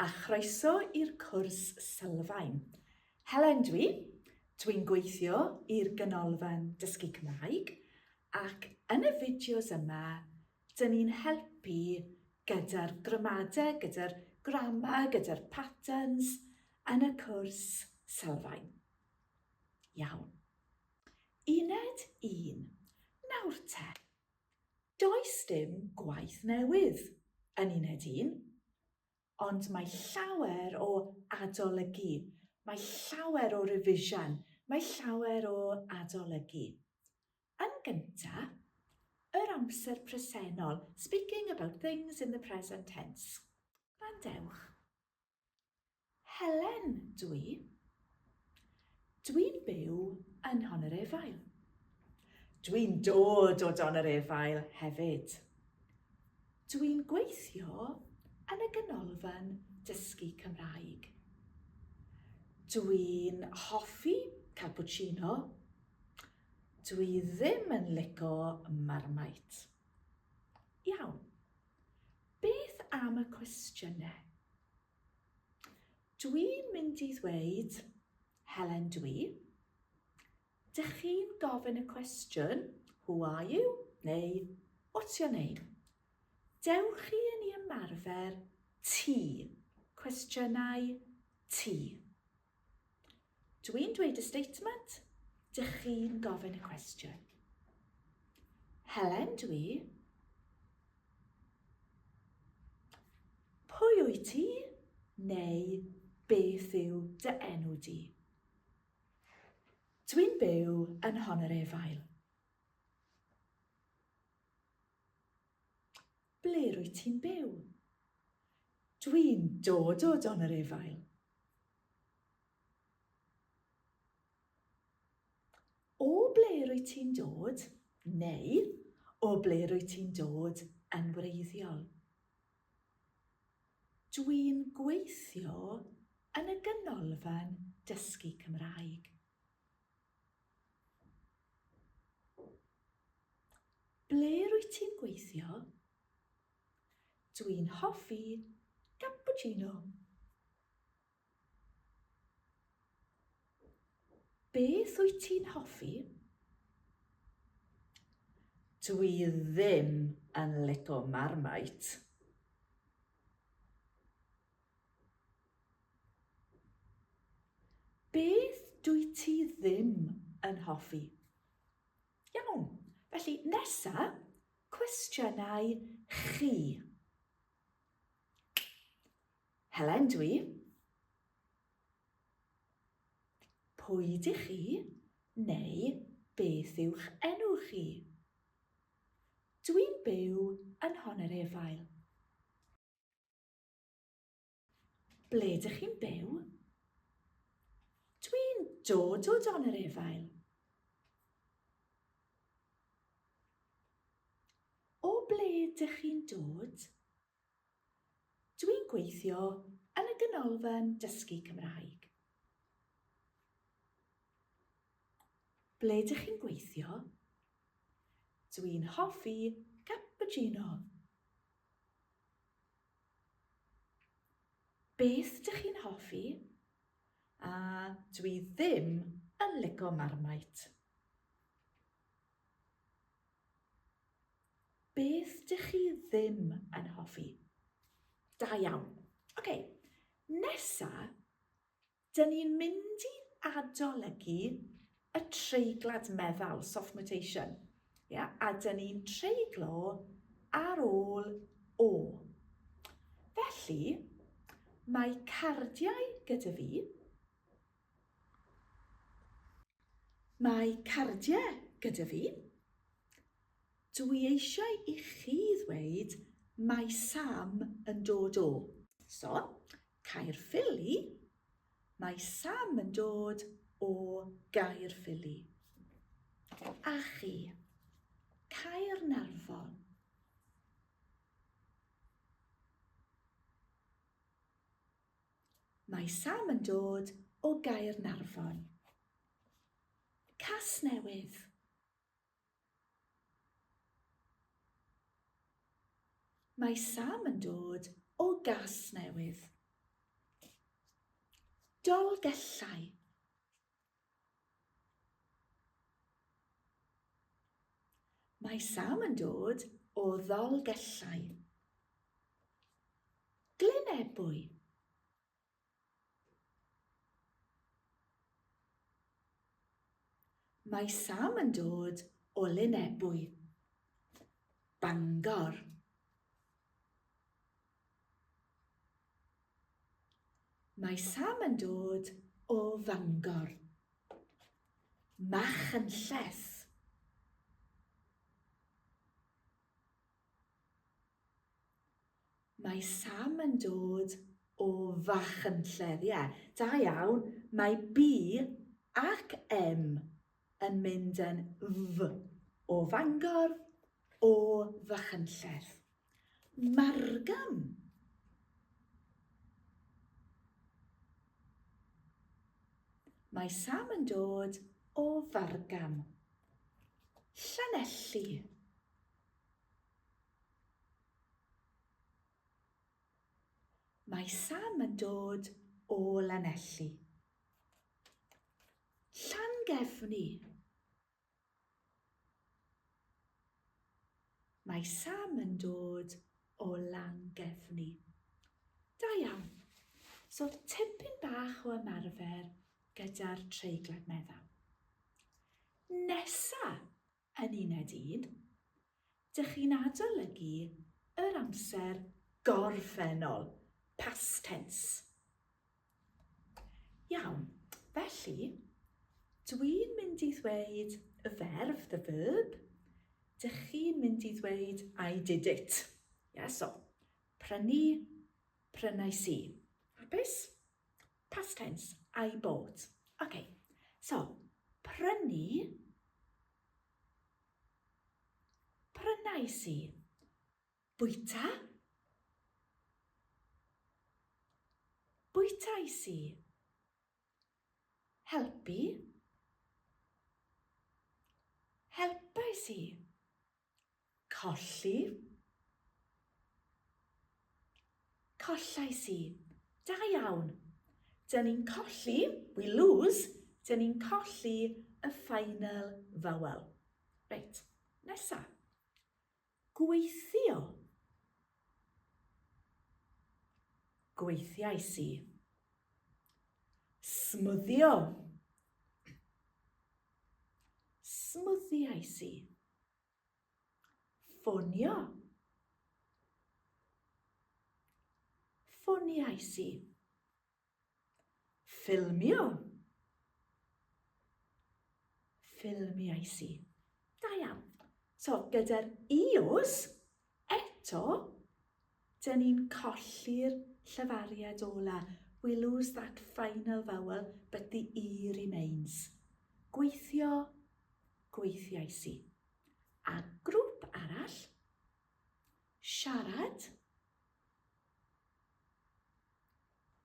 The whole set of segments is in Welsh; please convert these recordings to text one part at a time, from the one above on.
a chroeso i'r cwrs Sylfaen. Helen dwi'n gweithio i'r ganolfan dysgu Cymraeg ac yn y fideos yma, dyn ni'n helpu gyda'r gramadeg, gyda'r grama, gyda'r patterns yn y cwrs Sylfaen. Iawn. Uned 1. Nawr te. Does dim gwaith newydd yn uned 1, ond mae llawer o adolygu, mae llawer o revision, mae llawer o adolygu. Yn gyntaf, yr amser presennol, speaking about things in the present tense. Gwrandewch. Helen Dwi'n byw yn Honorefail. Dwi'n dod o Donerefail hefyd. Dwi'n gweithio yn y ganolfan dysgu Cymraeg. Dwi'n hoffi cappuccino. Dwi ddim yn lico marmite. Iawn. Beth am y cwestiynau? Dwi'n mynd i ddweud, Helen Dych chi'n gofyn y cwestiwn, who are you? Neu, what's your name? Dewch chi yn ei ymarfer ti, cwestiynau ti. Dwi'n dweud y statement, dych chi'n gofyn y cwestiwn. Helen pwy wyt ti? Neu beth yw dy enw di? Dwi'n byw yn Honorefail. Ble rwyt ti'n byw? Dwi'n dod o Donerefail. O ble rwyt ti'n dod? Neu o ble rwyt ti'n dod yn wreiddiol? Dwi'n gweithio yn y ganolfan dysgu Cymraeg. Ble rwyt ti'n gweithio? Dwi'n hoffi cappuccino. Beth wyt ti'n hoffi? Dwi ddim yn lico marmite. Beth dwi ti ddim yn hoffi? Iawn, felly nesa, cwestiynau chi. Helen pwy dych chi? Neu beth yw'ch enw chi? Dwi'n byw yn Honorefail. Ble dych chi'n byw? Dwi'n dod o Donerefail. O ble dych chi'n dod? Dwi'n gweithio yn y ganolfan dysgu Cymraeg. Ble dych chi'n gweithio? Dwi'n hoffi cappuccino. Beth dych chi'n hoffi? A dwi ddim yn lico marmite. Beth dych chi ddim yn hoffi? Da iawn. Ok, nesa, dyn ni'n mynd i adolygu y treiglad meddal, soft mutation. A dyn ni'n treiglo ar ôl o. Felly, mae cardiau gyda fi. Mae cardiau gyda fi. Dwi eisiau i chi ddweud mae Sam yn dod o. So, Caerffili, mae Sam yn dod o Gaerffili. A chi, Caernarfon. Mae Sam yn dod o Gaernarfon. Casnewydd. Mae Sam yn dod o Gasnewydd. Dolgellau. Mae Sam yn dod o Ddolgellau. Glynebwy. Mae Sam yn dod o Lynebwy. Bangor. Mae Sam yn dod o Fangor. Machynlleth. Mae Sam yn dod o Fachynlleth. Ie, da iawn. Mae B ac M yn mynd yn F. O Fangor, o Fachynlleth. Margam. Mae Sam yn dod o Fargam. Llanelli. Mae Sam yn dod o Lanelli. Llangefni. Mae Sam yn dod o Langefni. Da iawn. So tipyn bach o ymarfer gyda'r treiglad meddal. Nesa yn uned 1, dych chi'n adolygu yr amser gorffennol, past tense. Iawn, felly, dwi'n mynd i ddweud y ferf, the verb, dych chi'n mynd i ddweud I did it. So, prynu, prynais i. Hapus? Past tense, I bought. Okay, so, prynu, prynais i. Bwyta, bwytais i. Helpu, helpais i. Colli, collais i. Da iawn. Dyn ni'n colli, we lose, dyn ni'n colli y final vowel. Reit, nesa. Gweithio. Gweithiais i. Smwddio. Smwddiais i. Ffonio. Ffoniais i. Ffilmio. Ffilmiais i. Da iawn. So, gyda'r ios, eto, dyn ni'n colli'r llafariad ola. We lose that final vowel, but the E remains. Gweithio, gweithiais i. A grŵp arall, siarad,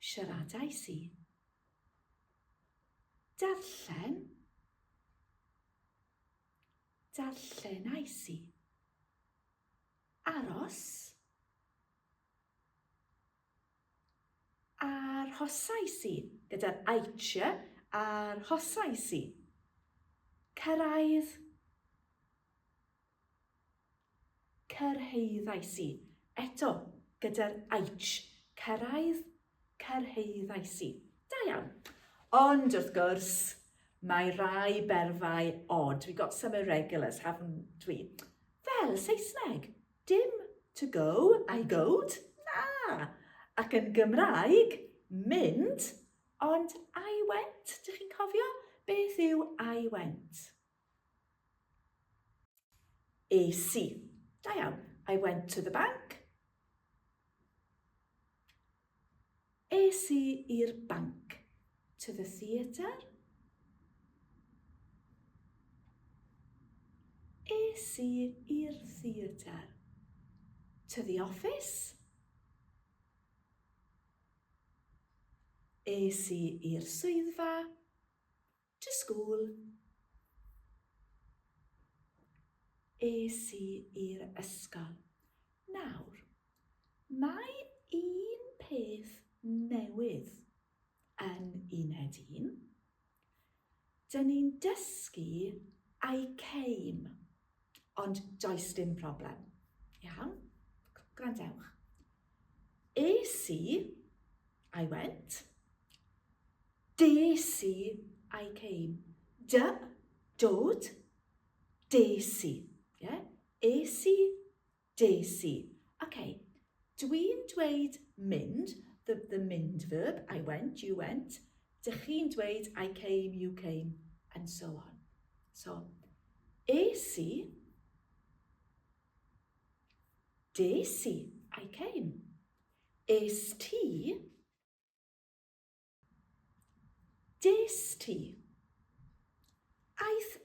siaradais i. Darllen, darllenais i. Aros, arhosais i. Gyda'r aitia, arhosais i. Cyrraedd, cyrhaeddais i. Eto, gyda'r aich, cyrraedd, cyrhaeddais i. Da iawn. Ond wrth gwrs, mae rai berfau odd. We got some irregulars, haven't we? Fel Saesneg, dim to go, I goed, na. Ac yn Gymraeg, mynd, ond I went. Dych chi'n cofio? Beth yw I went? Es i. Da iawn. I went to the bank. Es i i'r banc. To the theatre. Es i i'r theatre. To the office. Es i i'r swyddfa. To school. Es i i'r ysgol. Nawr, mae un peth newydd yn uned 1. Dyn ni'n dysgu I came, ond does dim problem. Iawn? Gwrandewch. Es I went. Des I came. Dod, des I. Yeah? Es I, des I. Okay, dwi'n dweud mynd, the mynd verb, I went, you went. Dych chi'n dweud I came, you came, and so on. So, es I, des I came. Es ti, des ti. Aeth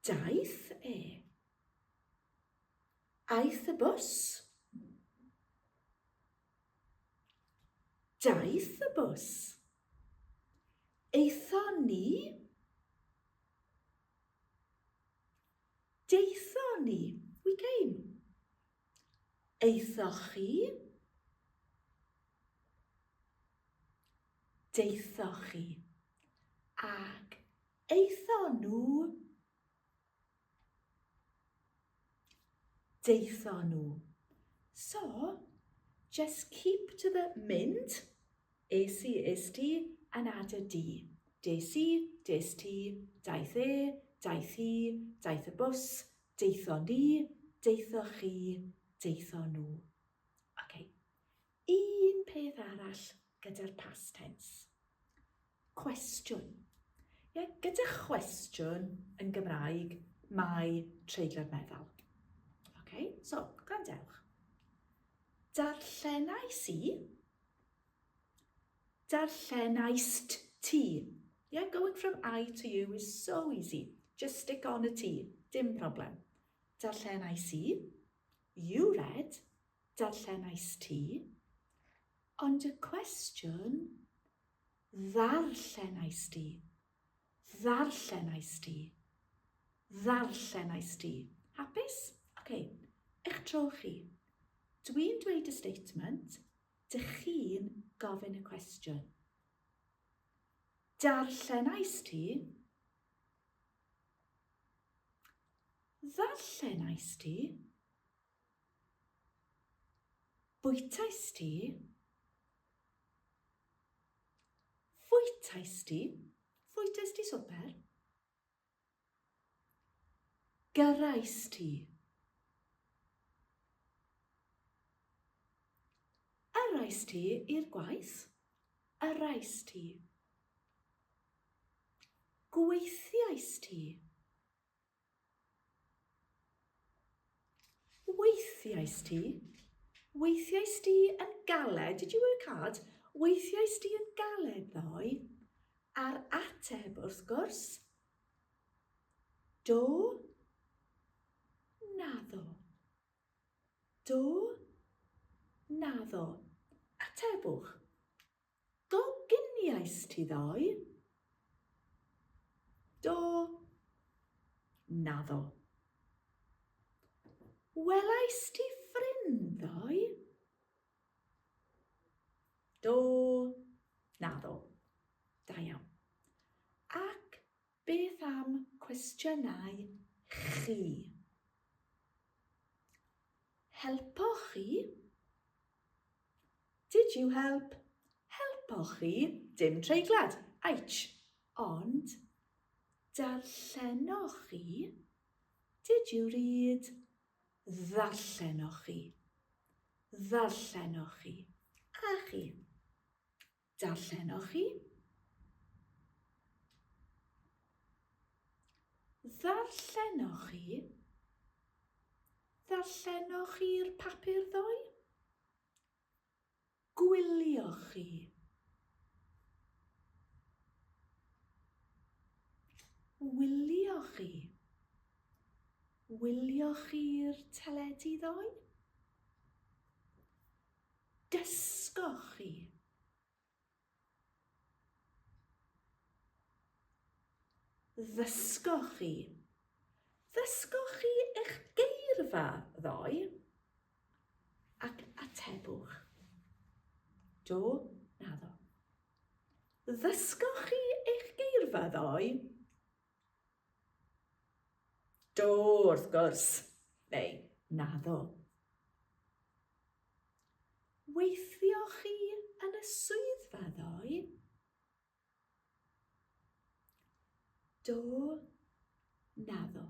daeth Aeth y bws, daeth y bws. Eithon ni, deithon ni, we came. Eithoch chi, deithoch chi. Ac eithon nhw, deithon nhw. So, just keep to the mynd, es I, es ti, and add a D. Des I, des ti, daeth daeth hi, daeth y bws, deithon ni, deithoch chi, deithon nhw. Okay. Un peth arall gyda'r past tense. Cwestiwn. Yeah, gyda cwestiwn yn Gymraeg, mae treiglo'r meddal. Okay, so, gwrandewch. Darllenais I, darllenaist ti. Yeah, going from I to you is so easy. Just stick on a T, dim problem. Darllenais I, you read, darllenais ti. Ond y cwestiwn, ddarllenais ti, ddarllenais ti, ddarllenais ti. Hapus? Okay, eich tro chi. Dwi'n dweud y statement, dych chi'n gofyn y cwestiwn. Darllenais ti, ddarllenais ti, bwytais ti, fwytais ti, fwytais ti swper, gyrrais ti, yrrais ti i'r gwaith, yrrais ti, gweithiais ti, weithiais ti, weithiais ti yn galed, did you work hard? Weithiais ti yn galed ddoe, a'r ateb wrth gwrs, do, naddo. Do, naddo. Atebwch. Goginiais ti ddoe, do, naddo. Welais ti ffrind ddoe, do, naddo. Da iawn. Ac beth am cwestiynau chi? Helpoch chi? Did you help? Helpoch chi? Dim treiglad, H. Ond, darllenoch chi? Did you read? Ddarllenoch chi? Ddarllenoch chi? A chi? Darllenoch chi? Ddarllenoch chi? Ddarllenoch chi'r papur ddoe? Gwylioch chi? Wylioch chi? Wylioch chi'r teledu ddoe? Dysgoch chi? Ddysgoch chi? Ddysgoch chi eich geirfa ddoe? Ac atebwch. Do, naddo. Ddysgoch chi eich geirfa ddoe? Do, wrth gwrs. Neu, naddo. Weithioch chi yn y swyddfa ddoe? Do, naddo.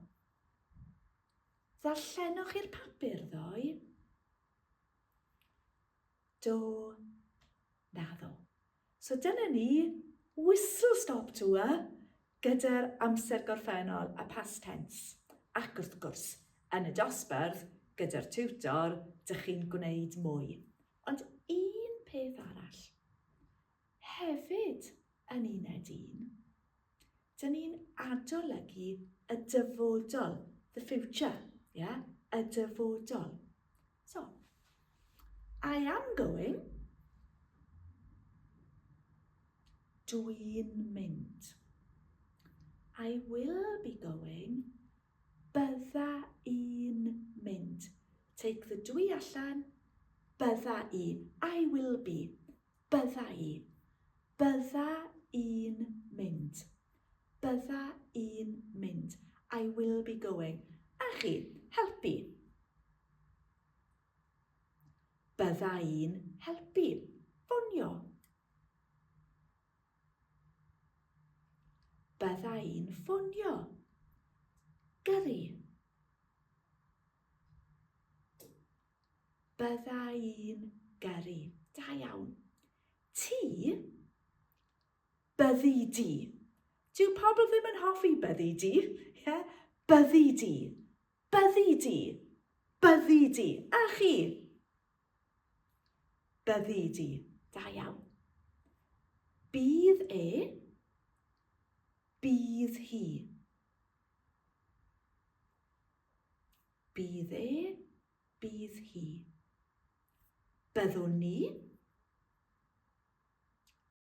Ddarllenoch chi'r papur ddoe? Do, naddo. So dyna ni whistle stop tour gyda'r amser gorffennol a past tense. Ac wrth gwrs, yn y dosbarth gyda'r tiwtor, dych chi'n gwneud mwy. Ond un peth arall. Hefyd yn uned 1, dyn ni'n adolygu y dyfodol, the future, yeah? Y dyfodol. So, I am going. Dwi'n mynd. I will be going. Bydda i'n mynd. Take the dwi allan. Bydda i. I will be. Bydda i. Bydda i'n mynd. Bydda i'n mynd. I will be going. A chi, helpu. Bydda i'n helpu. Ffonio. Bydda i'n ffonio. Gyrru. Bydda i'n gyrru. Da iawn. Ti, byddi di. Dyw pobl ddim yn hoffi byddi di. Yeah? Byddi di. Byddi di. Byddi di. A chi? Byddi di. Da iawn. Bydd e. Bydd hi. Bydd e. Bydd hi. Byddwn ni.